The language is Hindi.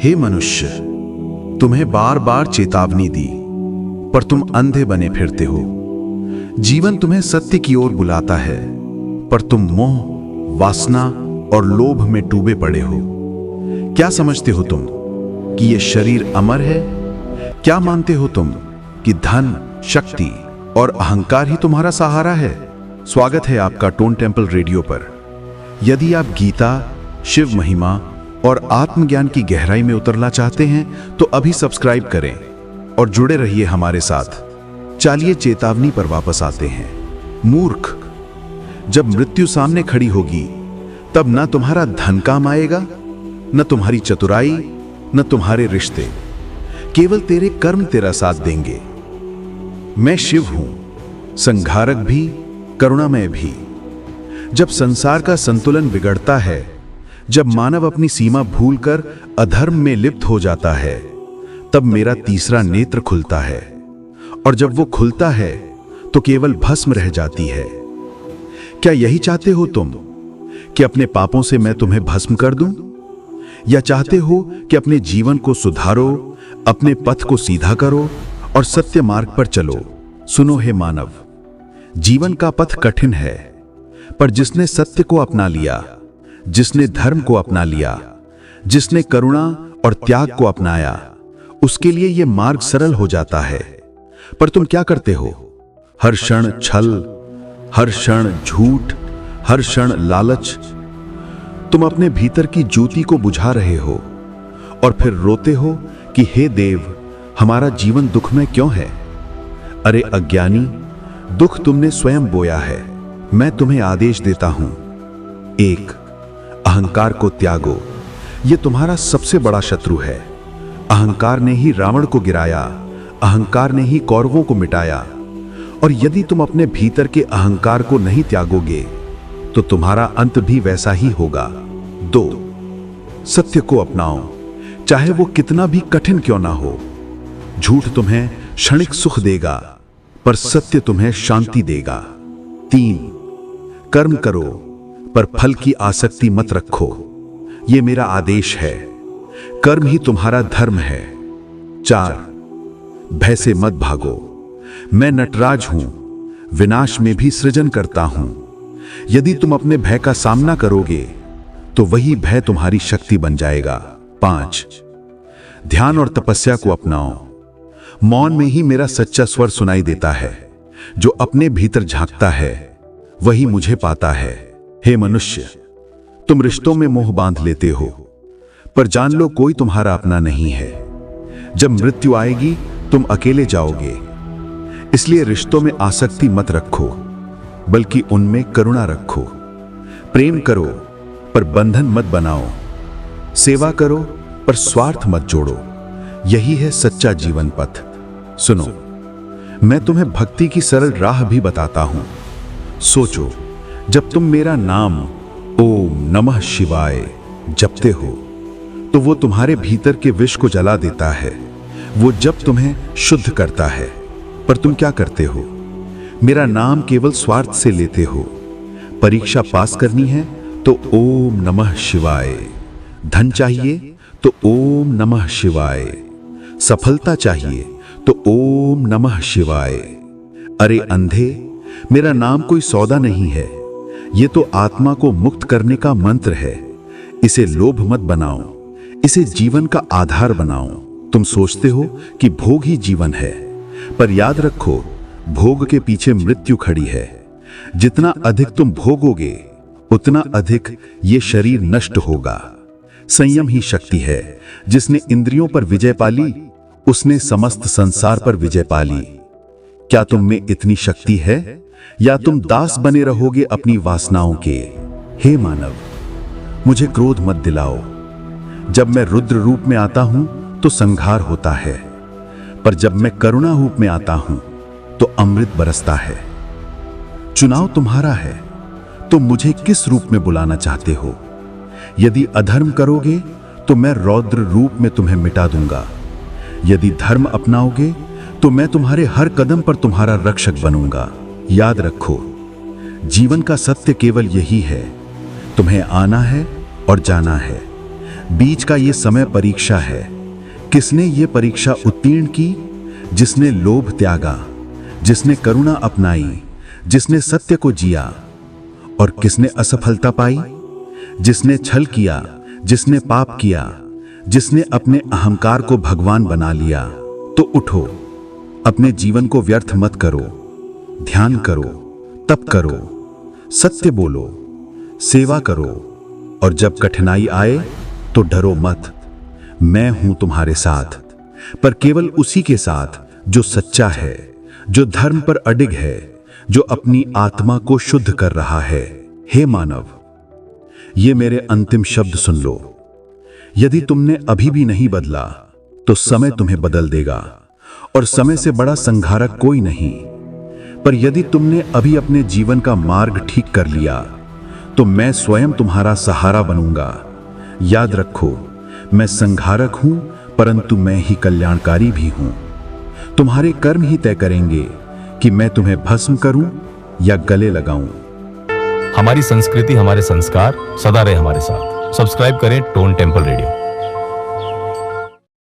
हे मनुष्य, तुम्हें बार बार चेतावनी दी, पर तुम अंधे बने फिरते हो। जीवन तुम्हें सत्य की ओर बुलाता है, पर तुम मोह, वासना और लोभ में डूबे पड़े हो। क्या समझते हो तुम कि यह शरीर अमर है? क्या मानते हो तुम कि धन, शक्ति और अहंकार ही तुम्हारा सहारा है? स्वागत है आपका टोन टेंपल रेडियो पर। यदि आप गीता, शिव महिमा और आत्मज्ञान की गहराई में उतरना चाहते हैं तो अभी सब्सक्राइब करें और जुड़े रहिए हमारे साथ। चलिए चेतावनी पर वापस आते हैं। मूर्ख, जब मृत्यु सामने खड़ी होगी तब ना तुम्हारा धन काम आएगा, न तुम्हारी चतुराई, न तुम्हारे रिश्ते। केवल तेरे कर्म तेरा साथ देंगे। मैं शिव हूं, संहारक भी, करुणामय भी। जब संसार का संतुलन बिगड़ता है, जब मानव अपनी सीमा भूलकर अधर्म में लिप्त हो जाता है, तब मेरा तीसरा नेत्र खुलता है। और जब वो खुलता है तो केवल भस्म रह जाती है। क्या यही चाहते हो तुम कि अपने पापों से मैं तुम्हें भस्म कर दूं? या चाहते हो कि अपने जीवन को सुधारो, अपने पथ को सीधा करो और सत्य मार्ग पर चलो? सुनो हे मानव, जीवन का पथ कठिन है, पर जिसने सत्य को अपना लिया, जिसने धर्म को अपना लिया, जिसने करुणा और त्याग को अपनाया, उसके लिए यह मार्ग सरल हो जाता है। पर तुम क्या करते हो? हर क्षण छल, हर क्षण झूठ, हर क्षण लालच। तुम अपने भीतर की ज्योति को बुझा रहे हो और फिर रोते हो कि हे देव, हमारा जीवन दुखमय क्यों है? अरे अज्ञानी, दुख तुमने स्वयं बोया है। मैं तुम्हें आदेश देता हूं, 1, अहंकार को त्यागो। यह तुम्हारा सबसे बड़ा शत्रु है। अहंकार ने ही रावण को गिराया, अहंकार ने ही कौरवों को मिटाया। और यदि तुम अपने भीतर के अहंकार को नहीं त्यागोगे तो तुम्हारा अंत भी वैसा ही होगा। 2, सत्य को अपनाओ, चाहे वो कितना भी कठिन क्यों ना हो। झूठ तुम्हें क्षणिक सुख देगा, पर सत्य तुम्हें शांति देगा। 3, कर्म करो, पर फल की आसक्ति मत रखो। यह मेरा आदेश है। कर्म ही तुम्हारा धर्म है। 4, भय से मत भागो। मैं नटराज हूं, विनाश में भी सृजन करता हूं। यदि तुम अपने भय का सामना करोगे तो वही भय तुम्हारी शक्ति बन जाएगा। 5, ध्यान और तपस्या को अपनाओ। मौन में ही मेरा सच्चा स्वर सुनाई देता है। जो अपने भीतर झांकता है वही मुझे पाता है। हे मनुष्य, तुम रिश्तों में मोह बांध लेते हो, पर जान लो कोई तुम्हारा अपना नहीं है। जब मृत्यु आएगी तुम अकेले जाओगे। इसलिए रिश्तों में आसक्ति मत रखो, बल्कि उनमें करुणा रखो। प्रेम करो, पर बंधन मत बनाओ। सेवा करो, पर स्वार्थ मत जोड़ो। यही है सच्चा जीवन पथ। सुनो, मैं तुम्हें भक्ति की सरल राह भी बताता हूं। सोचो, जब तुम मेरा नाम ओम नमः शिवाय जपते हो तो वो तुम्हारे भीतर के विष को जला देता है। वो जब तुम्हें शुद्ध करता है। पर तुम क्या करते हो? मेरा नाम केवल स्वार्थ से लेते हो। परीक्षा पास करनी है तो ओम नमः शिवाय। धन चाहिए तो ओम नमः शिवाय। सफलता चाहिए तो ओम नमः शिवाय। अरे अंधे, मेरा नाम कोई सौदा नहीं है। यह तो आत्मा को मुक्त करने का मंत्र है। इसे लोभ मत बनाओ, इसे जीवन का आधार बनाओ। तुम सोचते हो कि भोग ही जीवन है, पर याद रखो, भोग के पीछे मृत्यु खड़ी है। जितना अधिक तुम भोगोगे उतना अधिक ये शरीर नष्ट होगा। संयम ही शक्ति है। जिसने इंद्रियों पर विजय पाली, उसने समस्त संसार पर विजय पाली। क्या तुम में इतनी शक्ति है, या तुम दास बने रहोगे अपनी वासनाओं के? हे मानव, मुझे क्रोध मत दिलाओ। जब मैं रुद्र रूप में आता हूं तो संहार होता है, पर जब मैं करुणा रूप में आता हूं तो अमृत बरसता है। चुनाव तुम्हारा है, तुम मुझे किस रूप में बुलाना चाहते हो। यदि अधर्म करोगे तो मैं रौद्र रूप में तुम्हें मिटा दूंगा। यदि धर्म अपनाओगे तो मैं तुम्हारे हर कदम पर तुम्हारा रक्षक बनूंगा। याद रखो, जीवन का सत्य केवल यही है, तुम्हें आना है और जाना है। बीच का ये समय परीक्षा है। किसने ये परीक्षा उत्तीर्ण की? जिसने लोभ त्यागा, जिसने करुणा अपनाई, जिसने सत्य को जिया। और किसने असफलता पाई? जिसने छल किया, जिसने पाप किया, जिसने अपने अहंकार को भगवान बना लिया। तो उठो, अपने जीवन को व्यर्थ मत करो, ध्यान करो, तप करो, सत्य बोलो, सेवा करो, और जब कठिनाई आए तो डरो मत। मैं हूं तुम्हारे साथ, पर केवल उसी के साथ जो सच्चा है, जो धर्म पर अडिग है, जो अपनी आत्मा को शुद्ध कर रहा है। हे मानव, ये मेरे अंतिम शब्द सुन लो। यदि तुमने अभी भी नहीं बदला तो समय तुम्हें बदल देगा, और समय से बड़ा संहारक कोई नहीं। पर यदि तुमने अभी अपने जीवन का मार्ग ठीक कर लिया तो मैं स्वयं तुम्हारा सहारा बनूंगा। याद रखो, मैं संहारक हूं, परंतु मैं ही कल्याणकारी भी हूं। तुम्हारे कर्म ही तय करेंगे कि मैं तुम्हें भस्म करूं या गले लगाऊं। हमारी संस्कृति, हमारे संस्कार सदा रहे हमारे साथ। सब्सक्राइब करें टोन टेम्पल रेडियो।